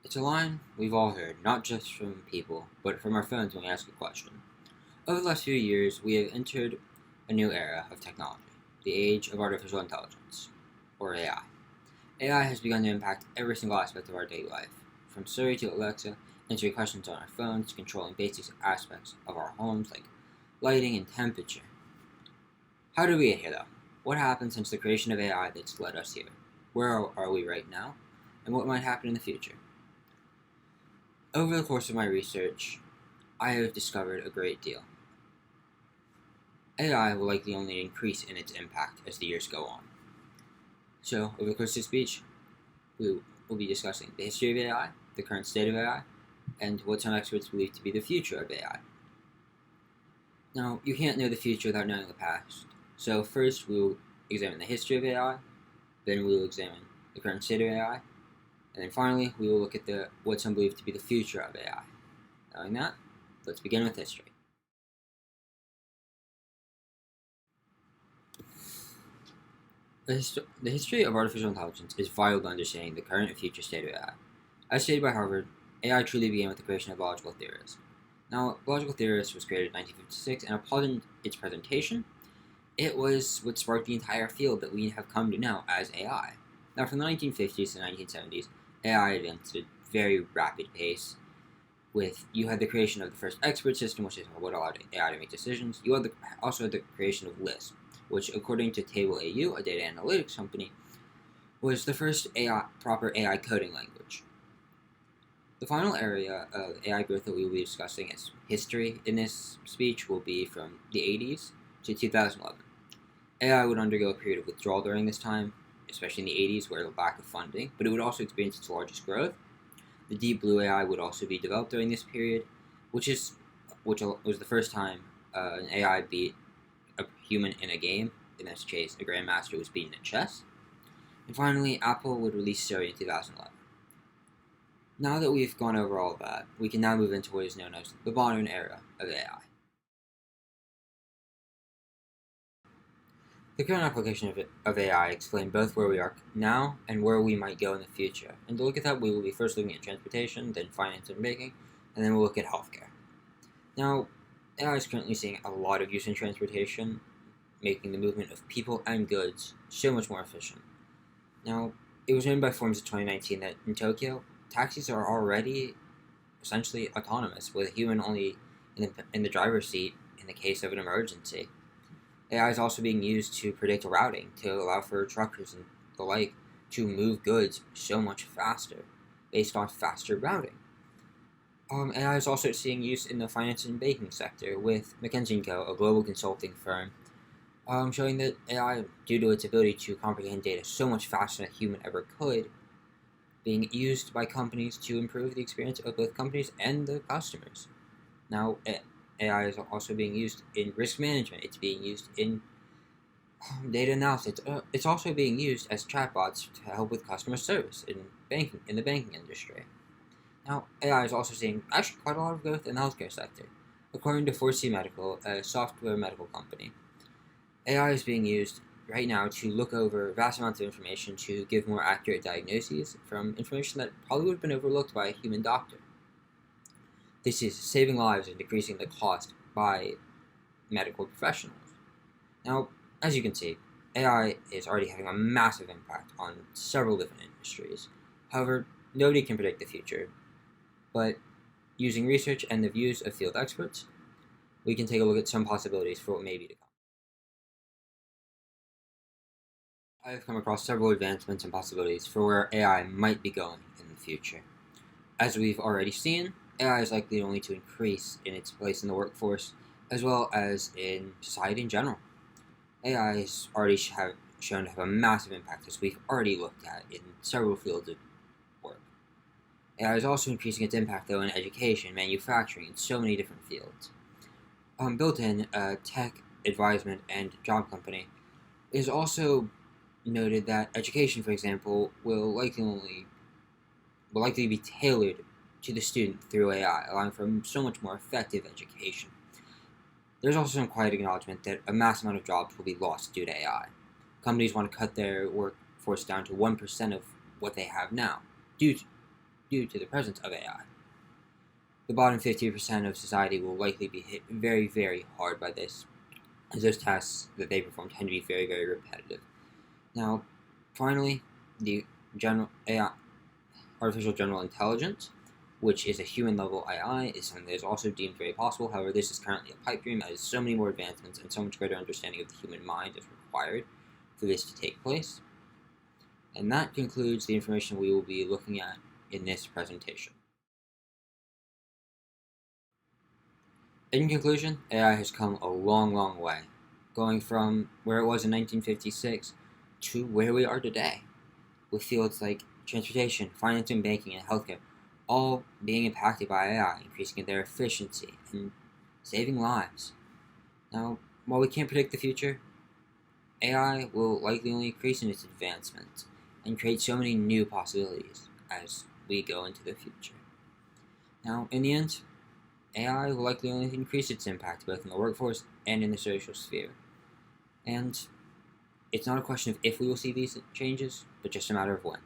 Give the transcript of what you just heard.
It's a line we've all heard, not just from people, but from our phones when we ask a question. Over the last few years, we have entered a new era of technology, the age of artificial intelligence, or AI. AI has begun to impact every single aspect of our daily life, from Siri to Alexa, answering questions on our phones to controlling basic aspects of our homes like lighting and temperature. How did we get here, though? What happened since the creation of AI that's led us here? Where are we right now? And what might happen in the future? Over the course of my research, I have discovered a great deal. AI will likely only increase in its impact as the years go on. So, over the course of this speech, we will be discussing the history of AI, the current state of AI, and what some experts believe to be the future of AI. Now, you can't know the future without knowing the past. So first we will examine the history of AI, then we will examine the current state of AI, and then finally we will look at what some believe to be the future of AI. Knowing that, let's begin with history. The history of artificial intelligence is vital to understanding the current and future state of AI. As stated by Harvard, AI truly began with the creation of logical theorists. Now, logical theorists was created in 1956, and upon its presentation, it was what sparked the entire field that we have come to know as AI. Now, from the 1950s to the 1970s, AI advanced at a very rapid pace. You had the creation of the first expert system, which is what allowed AI to make decisions. You also had the creation of Lisp, which, according to Table AU, a data analytics company, was the first proper AI coding language. The final area of AI growth that we will be discussing as history in this speech will be from the 80s to 2011. AI would undergo a period of withdrawal during this time, especially in the 80s where the lack of funding, but it would also experience its largest growth. The Deep Blue AI would also be developed during this period, which was the first time an AI beat a human in a game. In this case, a grandmaster was beaten at chess. And finally, Apple would release Siri in 2011. Now that we've gone over all of that, we can now move into what is known as the modern era of AI. The current application of AI explain both where we are now and where we might go in the future. And to look at that, we will be first looking at transportation, then finance and banking, and then we'll look at healthcare. Now, AI is currently seeing a lot of use in transportation, making the movement of people and goods so much more efficient. Now, it was known by Forbes in 2019 that in Tokyo, taxis are already essentially autonomous, with a human only in the driver's seat in the case of an emergency. AI is also being used to predict routing to allow for truckers and the like to move goods so much faster based on faster routing. AI is also seeing use in the finance and banking sector with McKinsey & Co., a global consulting firm, showing that AI, due to its ability to comprehend data so much faster than a human ever could, being used by companies to improve the experience of both companies and the customers. Now, AI is also being used in risk management. It's being used in data analysis. It's also being used as chatbots to help with customer service in the banking industry. Now, AI is also seeing actually quite a lot of growth in the healthcare sector. According to 4C Medical, a software medical company, AI is being used right now to look over vast amounts of information to give more accurate diagnoses from information that probably would have been overlooked by a human doctor. This is saving lives and decreasing the cost by medical professionals. Now, as you can see, AI is already having a massive impact on several different industries. However, nobody can predict the future, but using research and the views of field experts, we can take a look at some possibilities for what may be to come. I have come across several advancements and possibilities for where AI might be going in the future. As we've already seen, AI is likely only to increase in its place in the workforce, as well as in society in general. AI is already shown to have a massive impact, as we've already looked at in several fields of work. AI is also increasing its impact, though, in education, manufacturing, and so many different fields. Built-in, a tech advisement and job company is also noted that education, for example, will likely be tailored to the student through AI, allowing for so much more effective education. There's also some quiet acknowledgement that a mass amount of jobs will be lost due to AI. Companies want to cut their workforce down to 1% of what they have now, due due to the presence of AI. The bottom 50% of society will likely be hit very, very hard by this, as those tasks that they perform tend to be very, very repetitive. Now, finally, the general AI, artificial general intelligence, which is a human-level AI, is something that is also deemed very possible. However, this is currently a pipe dream, as so many more advancements and so much greater understanding of the human mind is required for this to take place. And that concludes the information we will be looking at in this presentation. In conclusion, AI has come a long, long way, going from where it was in 1956 to where we are today, with fields like transportation, finance and banking, and healthcare all being impacted by AI, increasing their efficiency and saving lives. Now, while we can't predict the future, AI will likely only increase in its advancements and create so many new possibilities as we go into the future. Now, in the end, AI will likely only increase its impact both in the workforce and in the social sphere. And it's not a question of if we will see these changes, but just a matter of when.